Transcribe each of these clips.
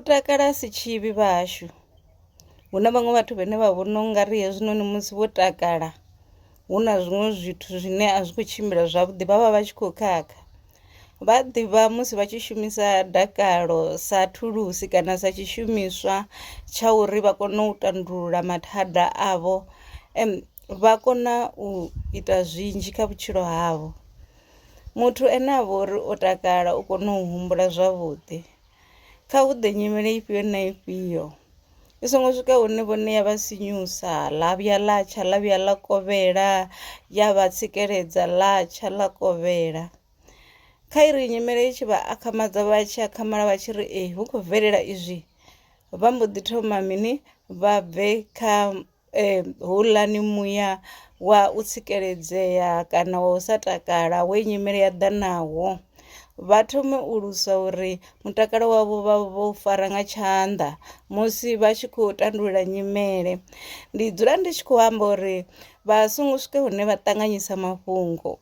Kutakala si tshivhi vhashu. Huna vhaṅwe vhathu vhane vha vhona ungari hezwinoni musi vho takala huna zwiṅwe zwithu zwine a zwi khou tshimbila zwavhuḓi, vhavha vha tshi khou khakha. Vha ḓivha musi vha tshi shumisa dakalo sa thulusi kana sa tshishumiswa tsha uri vha kone u tandulula mathada avho, vha kona u ita zwinzhi kha vhutshilo havho. Muthu ane avha uri o takala u kona u humbula zwavhuḓi. Kha hu ḓe nyimele ifhio na ifhio i songo swika hune vhone ya vha sinyusa, ḽa vhuya ḽa tsha, ḽa vhuya ḽa kovhela, ya vha tsikeledza ḽa tsha ḽa kovhela. Kha iri nyimele i tshi vha akhamadza, vha tshi akhamala vha tshi ri hu khou bvelela izwi, vha mbo ḓi thoma mini, vha bve kha houḽani muya wa u tsikeledzea kana wa u sa takala we nyimele ya ḓa nawo. Vha thome u lusa uri mutakalo wavho vha vho fara nga tshanḓa musi vha tshi khou tandulula nyimele. Ndi dzula ndi tshi khou amba uri vha songo swika hune vha ṱanganyisa mafhungo.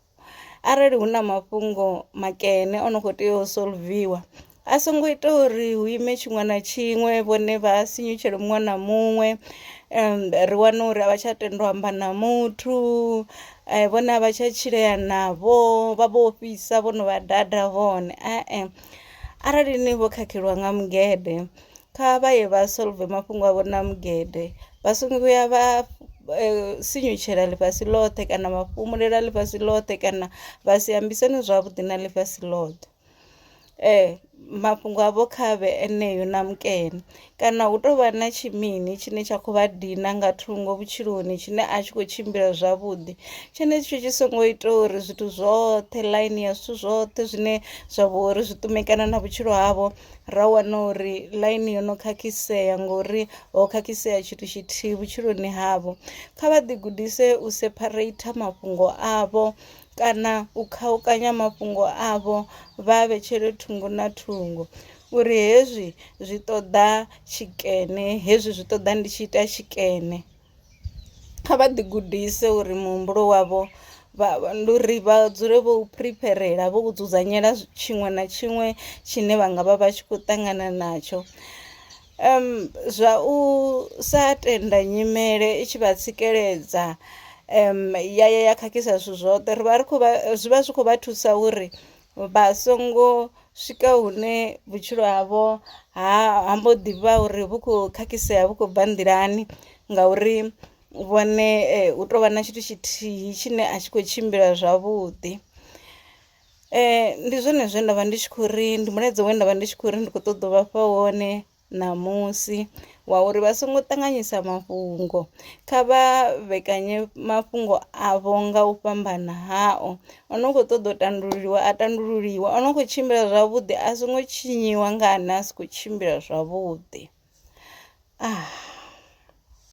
Arali hu na mafhungo makene o no khou tea u solviwa, a songo ita uri hu ime tshiṅwe na tshiṅwe vhone vha sinyutshele muṅwe na muṅwe, ri wane uri a vha tsha tenda u amba na muthu, vhone a vha tsha tshilea navho, vha vho ofhisa vhono vha dada vhone. Arali ni vho khakheliwa nga mugede, kha vha ye vha solve mafhungo avho na mugede, vha songo vhuya vha sinyutshela ḽifhasi ḽoṱhe kana vha fhumulela ḽifhasi ḽoṱhe kana vha si ambisane zwavhuḓi na ḽifhasi ḽoṱhe. Mafhungo avho kha vhe eneyo na mukene, kana hu tovha na tshimini tshine tsha khou vha dina nga thungo vhutshiloni tshine a tshi khou tshimbila zwavhuḓi, tshenetsho tshi songo ita uri zwithu zwoṱhe, ḽaini ya zwithu zwoṱhe zwine zwa vho uri zwi ṱumekana na vhutshilo havho, ra wana uri ḽaini yo no khakhisea ngori ho khakhisea tshithu tshithihi vhutshiloni havho. Kha vha ḓi gudise u separator mafhungo avho kana u khaukanya mafhungo avho, vha vhetshele thungo na thungo uri hezwi zwi ṱoḓa tshikene, hezwi zwi ṱoḓa ndi tshi ita tshikene. Kha vha ḓi gudise uri muhumbulo wavho ndi uri vha dzule vho prepare vho dzudzanyela tshiṅwe na tshiṅwe tshine vha nga vha vha tshi khou ṱangana natsho. Zwa u sa tenda nyimele i tshi vha tsikeledza ya khakhisa zwithu zwoṱhe, ri vha ri khou zwi vha zwi khou vha thusa uri vha songo swika hune vhutshilo havho ha mbo ḓivha uri vhu khou khakhisea, vhu khou bva nḓilani ngauri vhone hu tovha na tshithu tshithihi tshine a tshi khou tshimbila zwavhuḓi. Ndi zwone zwe nda vha ndi tshi khou ri, ndi mulaedza we nda vha ndi tshi khou ri ndi khou ṱoḓa u vhafha wone ṋamusi, wa uri vha songo ṱanganyisa mafhungo. Kha vha vhekanye mafhungo avho nga u fhambana hao, o no khou ṱoḓa u tandululiwa a tandululiwa, o no khou tshimbila zwavhuḓi a songo tshinyiwa nga ane a si khou tshimbila zwavhuḓi.